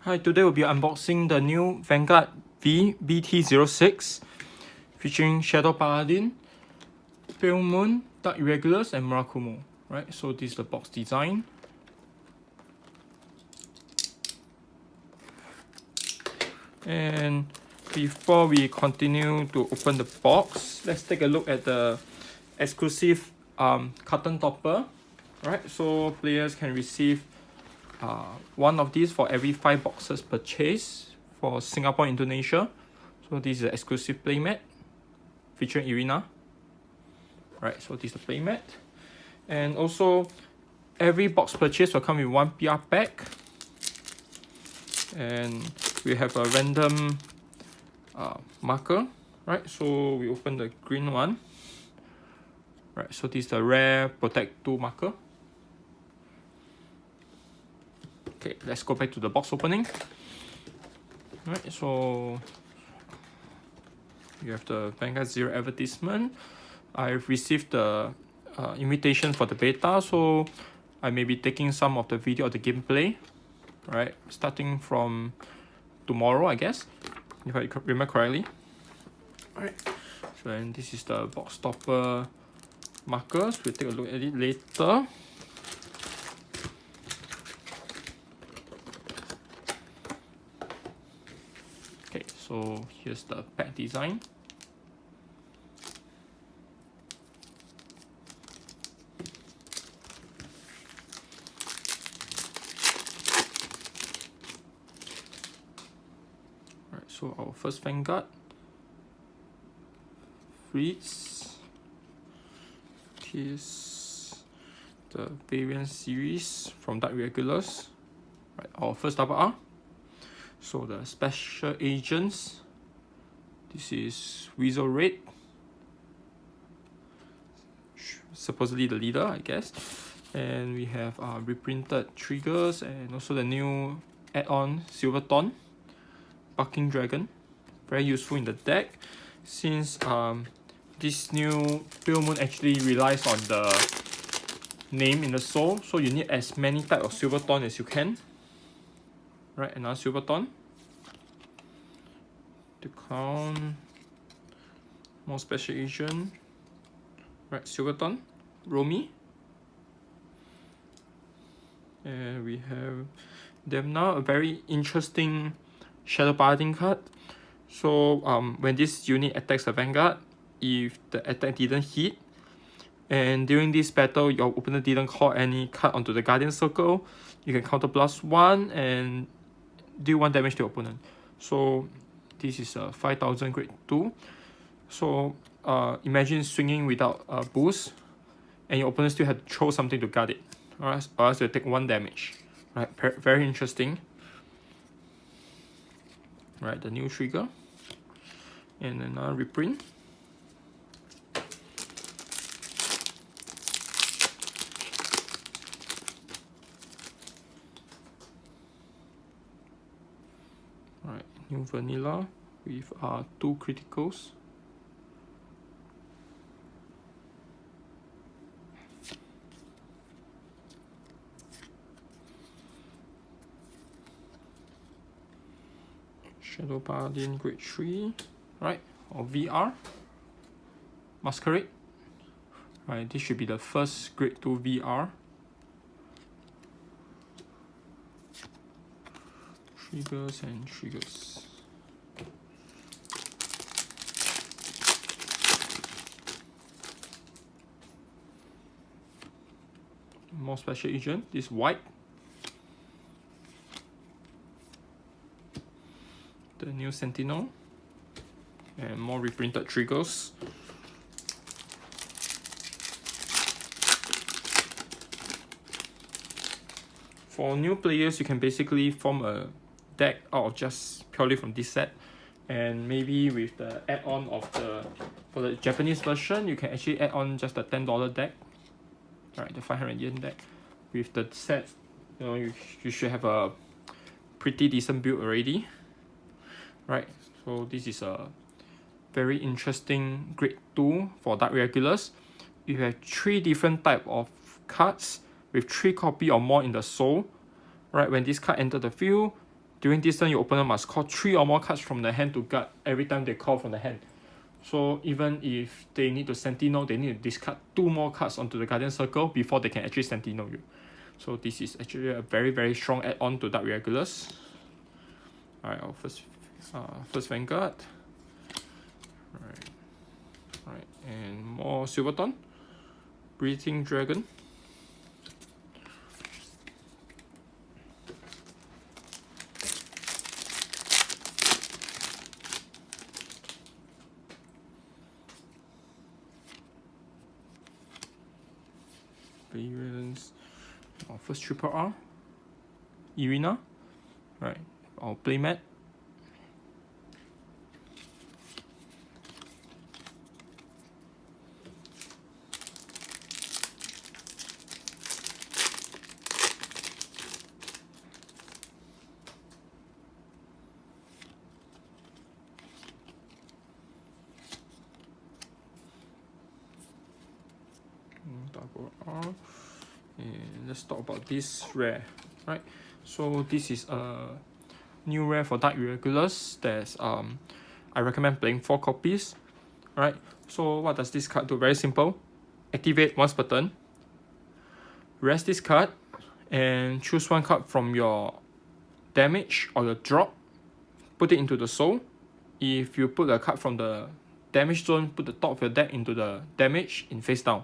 Hi, today we'll be unboxing the new Vanguard VG-V-BT06 featuring Shadow Paladin, Pale Moon, Dark Irregulars, and Murakumo. Right, so this is the box design. And before we continue to open the box, let's take a look at the exclusive carton topper. Right, so players can receive one of these for every 5 boxes purchased for Singapore, Indonesia. So this is an exclusive playmat featuring Irina. Right, so this is the playmat. And also, every box purchase will come with 1 PR pack. And we have a random marker. Right, so we open the green one. Right, so this is the rare Protect 2 marker. Okay, let's go back to the box opening. Alright, so you have the Vanguard Zero advertisement. I've received the invitation for the beta, so I may be taking some of the video of the gameplay, right? Starting from tomorrow, I guess, if I remember correctly. Alright, so then this is the box topper markers. We'll take a look at it later. Okay, so here's the pack design. Right, so our first Vanguard, Fritz. Here's the variant series from Dark Regulars. Right, our first double R. So the special agents, this is Weasel Red, supposedly the leader, I guess. And we have reprinted triggers and also the new add-on Silverthorn, Barking Dragon. Very useful in the deck since this new Pale Moon actually relies on the name in the soul, so you need as many types of Silverthorn as you can. Right, another Silverthorn. The Clown, more special agent. Right, Silverthorn, Romy. And we have them now, a very interesting Shadow Paladin card. So when this unit attacks a Vanguard, if the attack didn't hit, and during this battle your opponent didn't call any card onto the Guardian Circle, you can counter +1 and deal 1 damage to your opponent. So this is a 5000 grade 2. So imagine swinging without a boost and your opponent still had to throw something to guard it, or else you'll take 1 damage. Right, very interesting. Right, the new trigger and another reprint. Right, new vanilla with 2 criticals. Shadow Paladin grade 3, right, or VR. Masquerade. Right, this should be the first grade 2 VR. Triggers and triggers. More special agent, this white. The new Sentinel. And more reprinted triggers. For new players, you can basically form a deck out of just purely from this set, and maybe with the add-on of for the Japanese version, you can actually add on just a $10 deck, right, the 500 yen deck. With the set, you know, you should have a pretty decent build already, right? So this is a very interesting grade 2 for Dark Regulars. You have 3 different type of cards with 3 copy or more in the soul. Right, when this card enters the field, During this turn, your opponent must call 3 or more cards from the hand to guard every time they call from the hand. So even if they need to Sentinel, they need to discard 2 more cards onto the Guardian Circle before they can actually Sentinel you. So this is actually a very, very strong add-on to Dark Regulars. Alright, our first Vanguard. Alright, and more Silverton. Breathing Dragon. Variants. Our first Triple R. Irina. Right, our playmat. Double R. And let's talk about this rare. Right, so this is a new rare for Dark Irregulars. There's I recommend playing 4 copies. Right, so what does this card do? Very simple. Activate once per turn. Rest this card and choose 1 card from your damage or your drop. Put it into the soul. If you put a card from the damage zone, put the top of your deck into the damage in face down.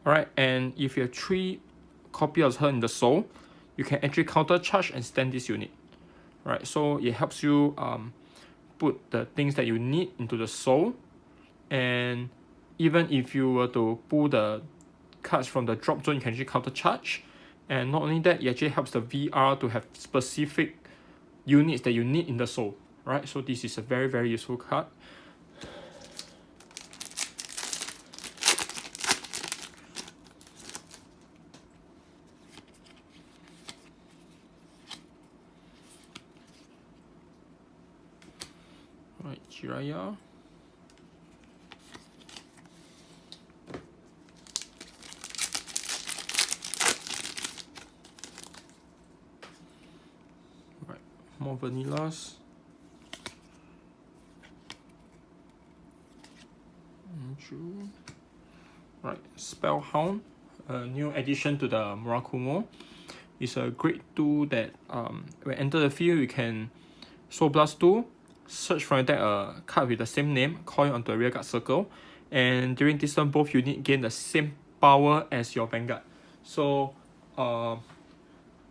Alright, and if you have 3 copies of her in the soul, you can actually counter charge and stand this unit. Right, so it helps you put the things that you need into the soul, and even if you were to pull the cards from the drop zone, you can actually counter charge. And not only that, it actually helps the VR to have specific units that you need in the soul. Right, so this is a very, very useful card. Right, Jiraiya. Right, more vanillas. Right, Spellhound, a new addition to the Murakumo. It's a great tool that when enter the field, you can Soul Blast 2, search from your deck a card with the same name, call it onto a rear guard circle, and during this turn, both units gain the same power as your Vanguard. So,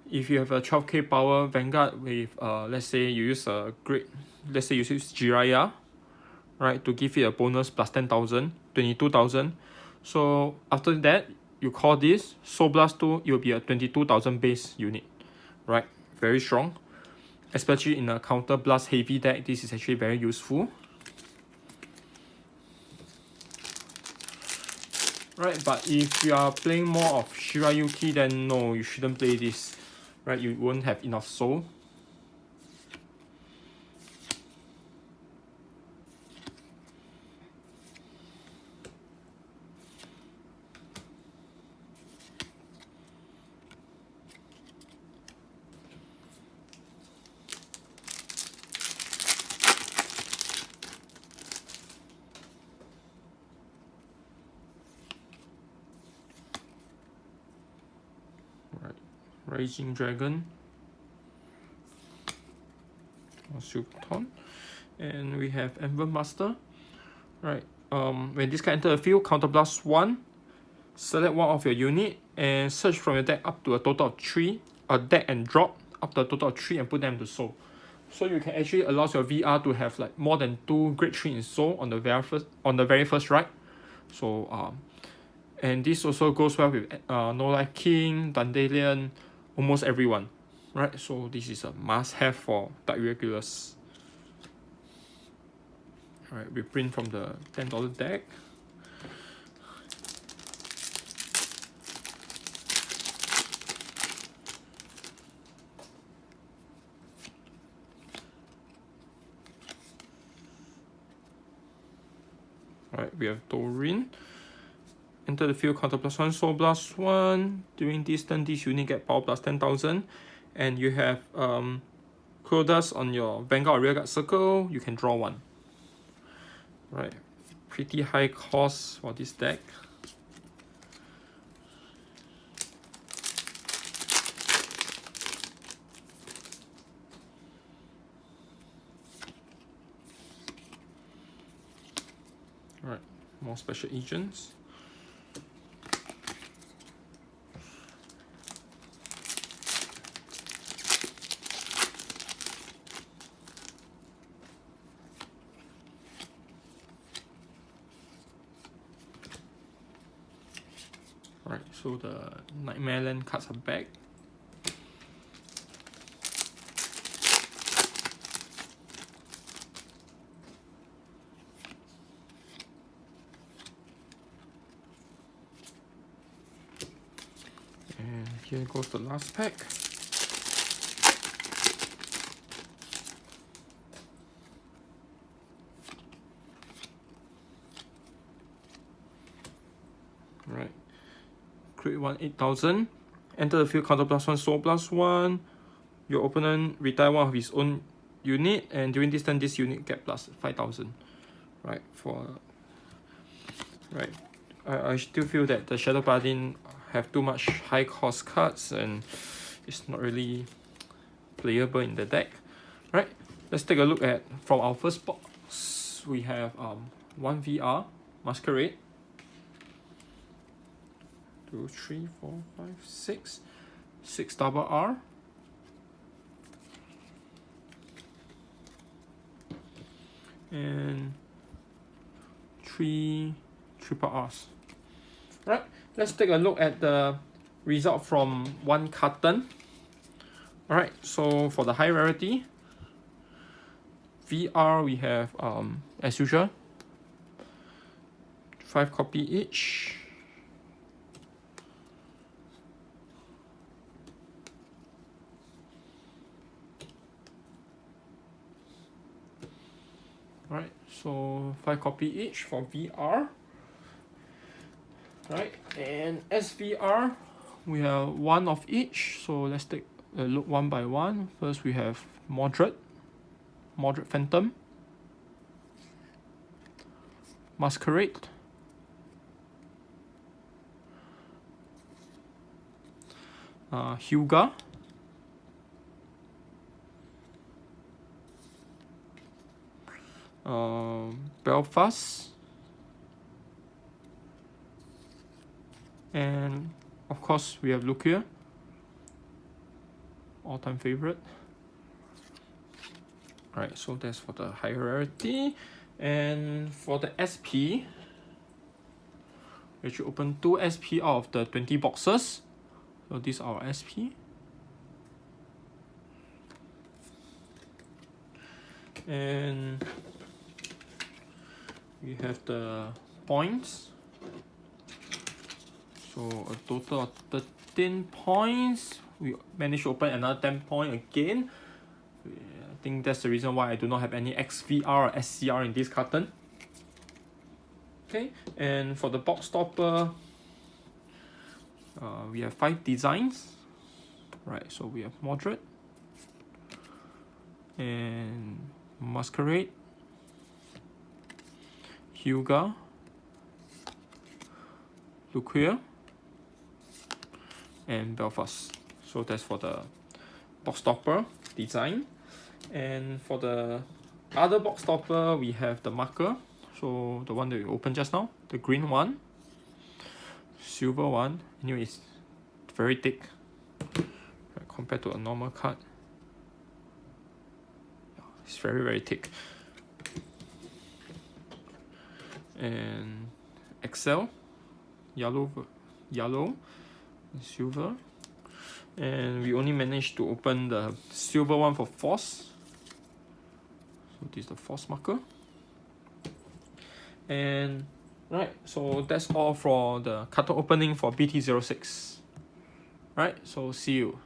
if you have a 12k power Vanguard with, let's say you use let's say you use Jiraiya, right, to give it a bonus plus 10,000, 22,000. So after that, you call this Soul Blast 2, it will be a 22,000 base unit, right? Very strong. Especially in a counter blast heavy deck, this is actually very useful. Right, but if you are playing more of Shirayuki, then no, you shouldn't play this. Right, you won't have enough soul. Raging Dragon, Silton, and we have Emblem Master. Right, when this card enter the field, counter blast 1, select 1 of your unit and search from your deck up to a total of 3, a deck and drop up to a total of 3 and put them to soul. So you can actually allow your VR to have like more than 2 grade 3 in soul on the very first ride. So and this also goes well with No Life King, Dandelion, almost everyone, right? So this is a must-have for Dark Irregulars. Alright, we print from the $10 deck. Alright, we have Dorin. Enter the field, counter plus 1, soul blast 1. During this turn, this unit get power plus 10,000. And you have Quill Dust on your Vanguard or Rearguard circle, you can draw one. Right, pretty high cost for this deck. Alright, more special agents. Alright, so the Nightmare Land cards are back. And here goes the last pack. Right. Create 1 8,000. Enter the field, counter +1, soul +1. Your opponent retire one of his own unit, and during this turn, this unit get plus 5,000. Right, I still feel that the Shadow Paladin have too much high cost cards and it's not really playable in the deck. Right, let's take a look at from our first box. We have 1 VR Masquerade. 2, 3, 4, 5, 6. 6 double R. And 3 triple R's. Right, let's take a look at the result from one carton. Alright, so for the high rarity, VR we have as usual 5 copy each. Right, so 5 copy each for VR. Right, and SVR we have 1 of each. So let's take a look one by one. First we have Moderate Phantom, Masquerade, Hyuga, Belfast, and of course we have Lucia, all-time favorite. Alright, so that's for the high rarity. And for the SP, we should open 2 SP out of the 20 boxes. So these are our SP. And we have the points. So a total of 13 points. We managed to open another 10 point again. I think that's the reason why I do not have any XVR or SCR in this carton. Okay, and for the box stopper, we have 5 designs. Right, so we have Moderate and Masquerade, Hyuga, Lucia, and Belfast. So that's for the box stopper design. And for the other box stopper, we have the marker. So the one that we opened just now, the green one, silver one. Anyway, it's very thick compared to a normal card. It's very thick. And Excel, yellow, and silver. And we only managed to open the silver one for Force. So this is the Force marker. And right, so that's all for the carton opening for BT06. Right, so see you.